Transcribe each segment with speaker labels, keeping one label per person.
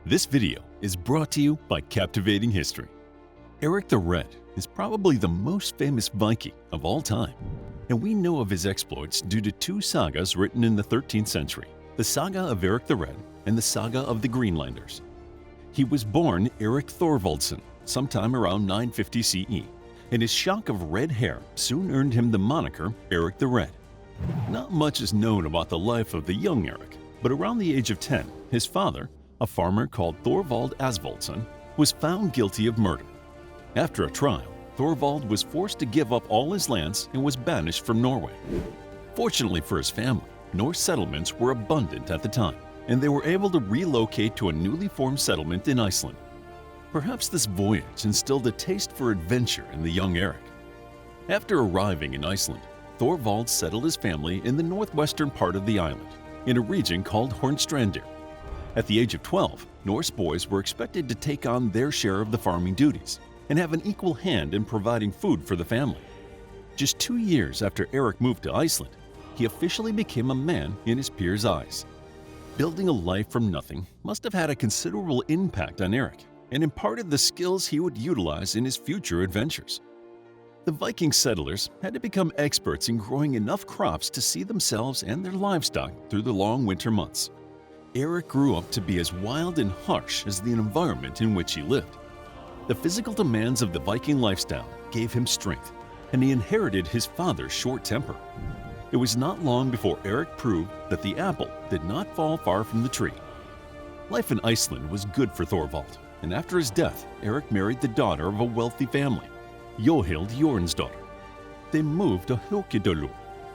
Speaker 1: This video is brought to you by Captivating History. Erik the Red is probably the most famous Viking of all time, and we know of his exploits due to two sagas written in the 13th century, the Saga of Erik the Red and the Saga of the Greenlanders. He was born Erik Thorvaldsson sometime around 950 CE, and his shock of red hair soon earned him the moniker Erik the Red. Not much is known about the life of the young Erik, but around the age of 10, his father, a farmer called Thorvald Asvaldsson, was found guilty of murder. After a trial, Thorvald was forced to give up all his lands and was banished from Norway. Fortunately for his family, Norse settlements were abundant at the time, and they were able to relocate to a newly formed settlement in Iceland. Perhaps this voyage instilled a taste for adventure in the young Erik. After arriving in Iceland, Thorvald settled his family in the northwestern part of the island, in a region called Hornstrandir. At the age of 12, Norse boys were expected to take on their share of the farming duties and have an equal hand in providing food for the family. Just 2 years after Erik moved to Iceland, he officially became a man in his peers' eyes. Building a life from nothing must have had a considerable impact on Erik and imparted the skills he would utilize in his future adventures. The Viking settlers had to become experts in growing enough crops to see themselves and their livestock through the long winter months. Erik grew up to be as wild and harsh as the environment in which he lived. The physical demands of the Viking lifestyle gave him strength, and he inherited his father's short temper. It was not long before Erik proved that the apple did not fall far from the tree. Life in Iceland was good for Thorvald, and after his death, Erik married the daughter of a wealthy family, Johild Jornsdottir. They moved to Haukedalur,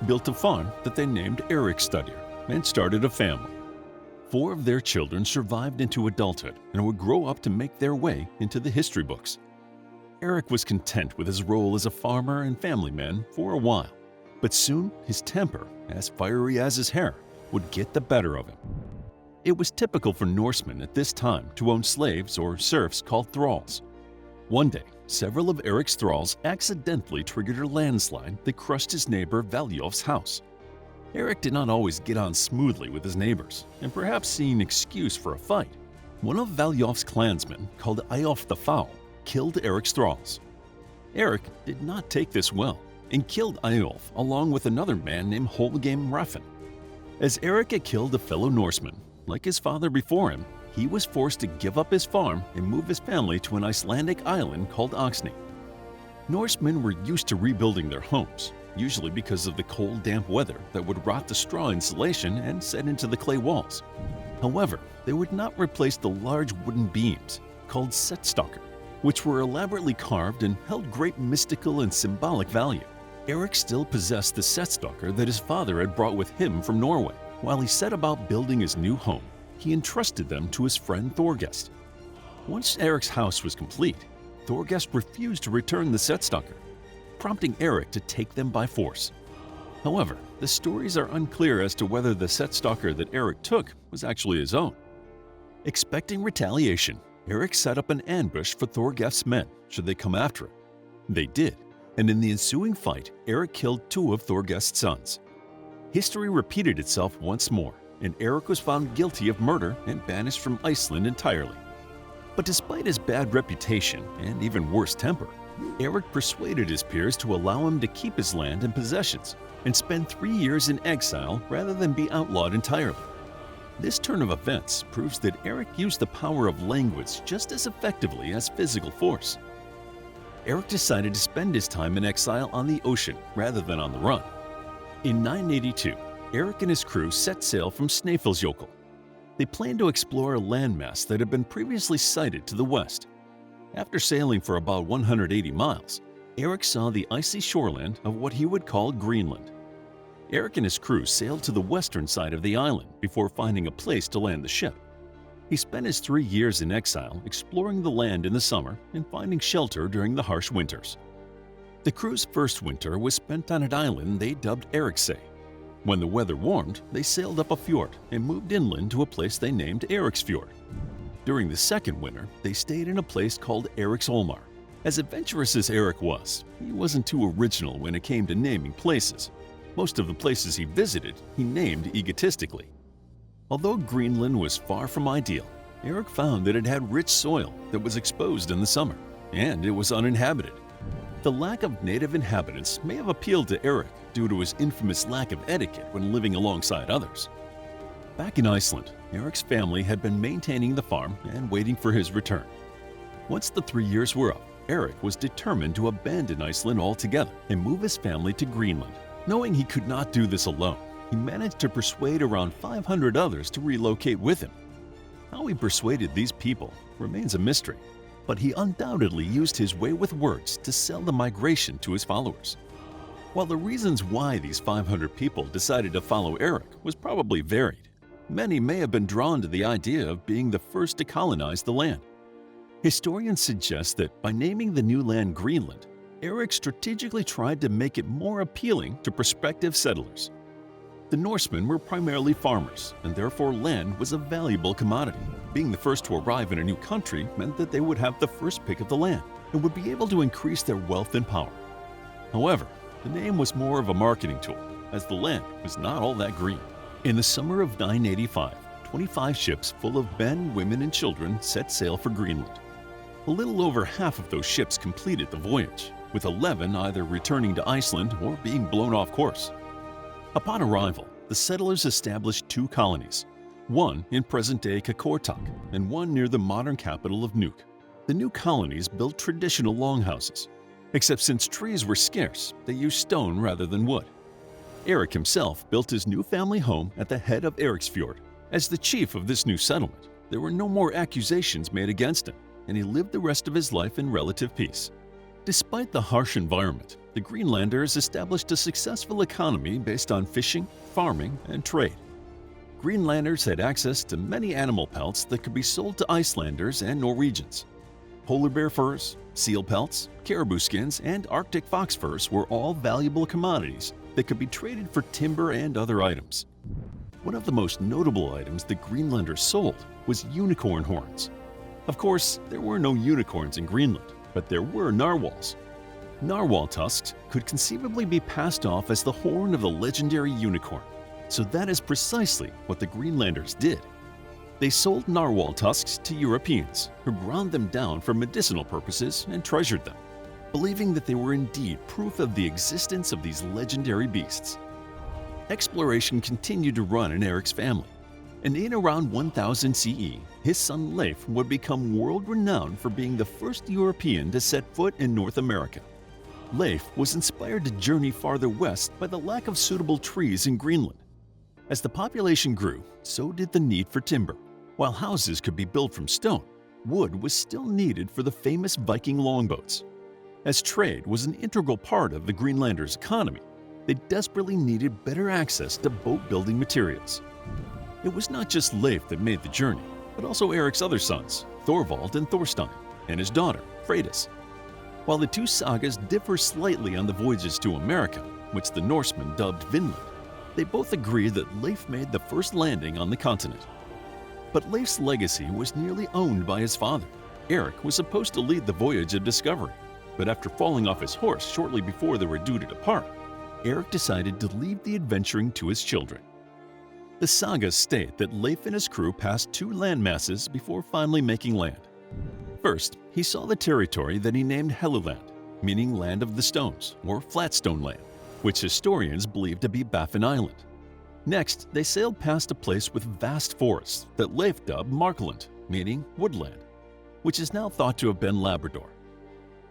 Speaker 1: built a farm that they named Eriksstadir, and started a family. 4 of their children survived into adulthood and would grow up to make their way into the history books. Erik was content with his role as a farmer and family man for a while, but soon his temper, as fiery as his hair, would get the better of him. It was typical for Norsemen at this time to own slaves or serfs called thralls. One day, several of Erik's thralls accidentally triggered a landslide that crushed his neighbor Valjof's house. Erik did not always get on smoothly with his neighbors, and perhaps seeing an excuse for a fight, one of Valjof's clansmen, called Eyjolf the Foul, killed Erik's thralls. Erik did not take this well and killed Eyjolf along with another man named Holgheim Raffin. As Erik had killed a fellow Norseman, like his father before him, he was forced to give up his farm and move his family to an Icelandic island called Oxney. Norsemen were used to rebuilding their homes, usually because of the cold, damp weather that would rot the straw insulation and set into the clay walls. However, they would not replace the large wooden beams, called setstokkar, which were elaborately carved and held great mystical and symbolic value. Erik still possessed the setstokkar that his father had brought with him from Norway. While he set about building his new home, he entrusted them to his friend Thorgest. Once Erik's house was complete, Thorgest refused to return the setstokkar, prompting Erik to take them by force. However, the stories are unclear as to whether the setstokkar that Erik took was actually his own. Expecting retaliation, Erik set up an ambush for Thorgest's men should they come after him. They did, and in the ensuing fight, Erik killed 2 of Thorgest's sons. History repeated itself once more, and Erik was found guilty of murder and banished from Iceland entirely. But despite his bad reputation and even worse temper, Erik persuaded his peers to allow him to keep his land and possessions and spend 3 years in exile rather than be outlawed entirely. This turn of events proves that Erik used the power of language just as effectively as physical force. Erik decided to spend his time in exile on the ocean rather than on the run. In 982, Erik and his crew set sail from Snæfellsjökull. They planned to explore a landmass that had been previously sighted to the west. After sailing for about 180 miles, Erik saw the icy shoreland of what he would call Greenland. Erik and his crew sailed to the western side of the island before finding a place to land the ship. He spent his 3 years in exile exploring the land in the summer and finding shelter during the harsh winters. The crew's first winter was spent on an island they dubbed Eriksay. When the weather warmed, they sailed up a fjord and moved inland to a place they named Eriksfjord. During the second winter, they stayed in a place called Eriksolmar. As adventurous as Erik was, he wasn't too original when it came to naming places. Most of the places he visited, he named egotistically. Although Greenland was far from ideal, Erik found that it had rich soil that was exposed in the summer, and it was uninhabited. The lack of native inhabitants may have appealed to Erik due to his infamous lack of etiquette when living alongside others. Back in Iceland, Erik's family had been maintaining the farm and waiting for his return. Once the 3 years were up, Erik was determined to abandon Iceland altogether and move his family to Greenland. Knowing he could not do this alone, he managed to persuade around 500 others to relocate with him. How he persuaded these people remains a mystery, but he undoubtedly used his way with words to sell the migration to his followers. While the reasons why these 500 people decided to follow Erik was probably varied, many may have been drawn to the idea of being the first to colonize the land. Historians suggest that by naming the new land Greenland, Erik strategically tried to make it more appealing to prospective settlers. The Norsemen were primarily farmers, and therefore land was a valuable commodity. Being the first to arrive in a new country meant that they would have the first pick of the land and would be able to increase their wealth and power. However, the name was more of a marketing tool, as the land was not all that green. In the summer of 985, 25 ships full of men, women, and children set sail for Greenland. A little over half of those ships completed the voyage, with 11 either returning to Iceland or being blown off course. Upon arrival, the settlers established 2 colonies, one in present-day Qaqortoq and one near the modern capital of Nuuk. The new colonies built traditional longhouses, except since trees were scarce, they used stone rather than wood. Erik himself built his new family home at the head of Eriksfjord. As the chief of this new settlement, there were no more accusations made against him, and he lived the rest of his life in relative peace. Despite the harsh environment, the Greenlanders established a successful economy based on fishing, farming, and trade. Greenlanders had access to many animal pelts that could be sold to Icelanders and Norwegians. Polar bear furs, seal pelts, caribou skins, and Arctic fox furs were all valuable commodities that could be traded for timber and other items. One of the most notable items the Greenlanders sold was unicorn horns. Of course, there were no unicorns in Greenland, but there were narwhals. Narwhal tusks could conceivably be passed off as the horn of the legendary unicorn, so that is precisely what the Greenlanders did. They sold narwhal tusks to Europeans, who ground them down for medicinal purposes and treasured them, believing that they were indeed proof of the existence of these legendary beasts. Exploration continued to run in Erik's family, and in around 1000 CE, his son Leif would become world-renowned for being the first European to set foot in North America. Leif was inspired to journey farther west by the lack of suitable trees in Greenland. As the population grew, so did the need for timber. While houses could be built from stone, wood was still needed for the famous Viking longboats. As trade was an integral part of the Greenlanders' economy, they desperately needed better access to boat-building materials. It was not just Leif that made the journey, but also Erik's other sons, Thorvald and Thorstein, and his daughter, Freydis. While the two sagas differ slightly on the voyages to America, which the Norsemen dubbed Vinland, they both agree that Leif made the first landing on the continent. But Leif's legacy was nearly owned by his father. Erik was supposed to lead the voyage of discovery, but after falling off his horse shortly before they were due to depart, Erik decided to leave the adventuring to his children. The sagas state that Leif and his crew passed 2 landmasses before finally making land. First, he saw the territory that he named Helluland, meaning Land of the Stones, or Flatstone Land, which historians believe to be Baffin Island. Next, they sailed past a place with vast forests that Leif dubbed Markland, meaning woodland, which is now thought to have been Labrador.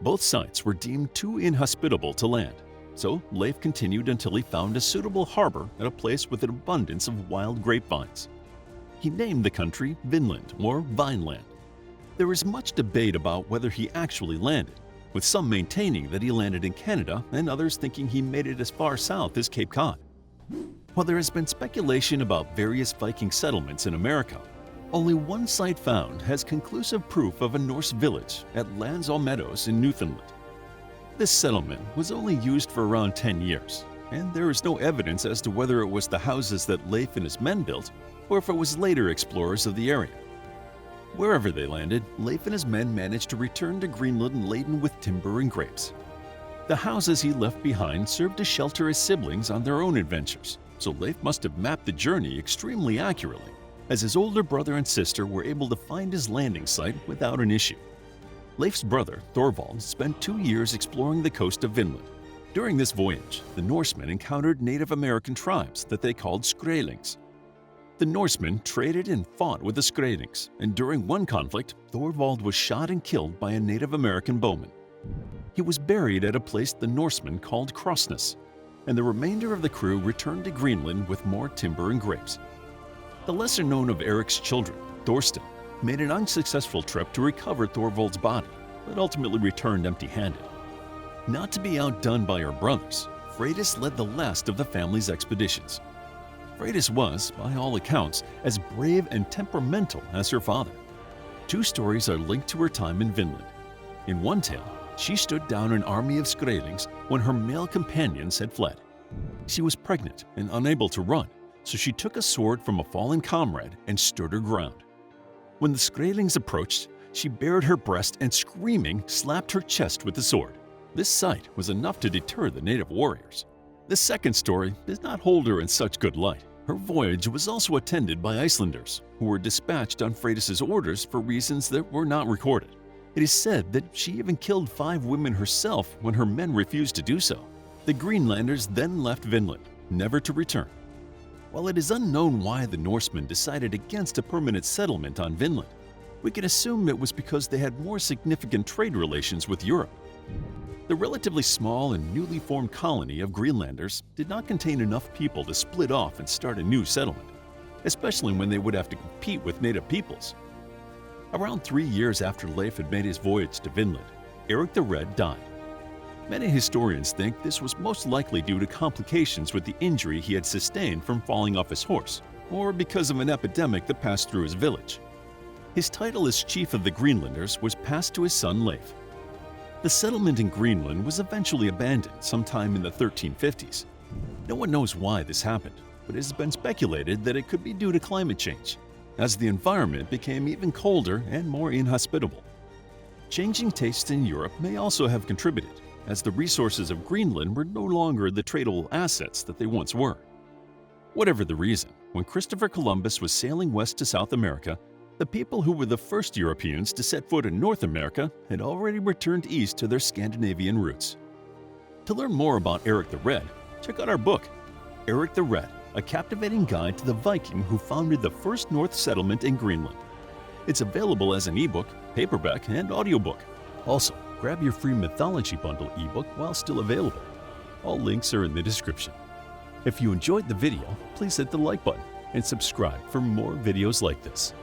Speaker 1: Both sites were deemed too inhospitable to land, so Leif continued until he found a suitable harbor at a place with an abundance of wild grapevines. He named the country Vinland, or Vineland. There is much debate about whether he actually landed, with some maintaining that he landed in Canada and others thinking he made it as far south as Cape Cod. While there has been speculation about various Viking settlements in America, only one site found has conclusive proof of a Norse village at Lands-on-Meadows in Newfoundland. This settlement was only used for around 10 years, and there is no evidence as to whether it was the houses that Leif and his men built or if it was later explorers of the area. Wherever they landed, Leif and his men managed to return to Greenland laden with timber and grapes. The houses he left behind served to shelter his siblings on their own adventures, so Leif must have mapped the journey extremely accurately. as his older brother and sister were able to find his landing site without an issue. Leif's brother, Thorvald, spent 2 years exploring the coast of Vinland. During this voyage, the Norsemen encountered Native American tribes that they called Skrælings. The Norsemen traded and fought with the Skrælings, and during one conflict, Thorvald was shot and killed by a Native American bowman. He was buried at a place the Norsemen called Crossness, and the remainder of the crew returned to Greenland with more timber and grapes. The lesser known of Erik's children, Thorstein, made an unsuccessful trip to recover Thorvald's body, but ultimately returned empty-handed. Not to be outdone by her brothers, Freydis led the last of the family's expeditions. Freydis was, by all accounts, as brave and temperamental as her father. 2 stories are linked to her time in Vinland. In one tale, she stood down an army of Skrælings when her male companions had fled. She was pregnant and unable to run, so she took a sword from a fallen comrade and stood her ground. When the Skrælings approached, she bared her breast and screaming slapped her chest with the sword. This sight was enough to deter the native warriors. The second story does not hold her in such good light. Her voyage was also attended by Icelanders, who were dispatched on Freydis' orders for reasons that were not recorded. It is said that she even killed 5 women herself when her men refused to do so. The Greenlanders then left Vinland, never to return. While it is unknown why the Norsemen decided against a permanent settlement on Vinland, we can assume it was because they had more significant trade relations with Europe. The relatively small and newly formed colony of Greenlanders did not contain enough people to split off and start a new settlement, especially when they would have to compete with native peoples. Around 3 years after Leif had made his voyage to Vinland, Erik the Red died. Many historians think this was most likely due to complications with the injury he had sustained from falling off his horse, or because of an epidemic that passed through his village. His title as chief of the Greenlanders was passed to his son Leif. The settlement in Greenland was eventually abandoned sometime in the 1350s. No one knows why this happened, but it has been speculated that it could be due to climate change, as the environment became even colder and more inhospitable. Changing tastes in Europe may also have contributed, as the resources of Greenland were no longer the tradable assets that they once were. Whatever the reason, when Christopher Columbus was sailing west to South America, the people who were the first Europeans to set foot in North America had already returned east to their Scandinavian roots. To learn more about Erik the Red, check out our book, Erik the Red, a captivating guide to the Viking who founded the first North settlement in Greenland. It's available as an ebook, paperback, and audiobook. Also, grab your free Mythology Bundle ebook while still available. All links are in the description. If you enjoyed the video, please hit the like button and subscribe for more videos like this.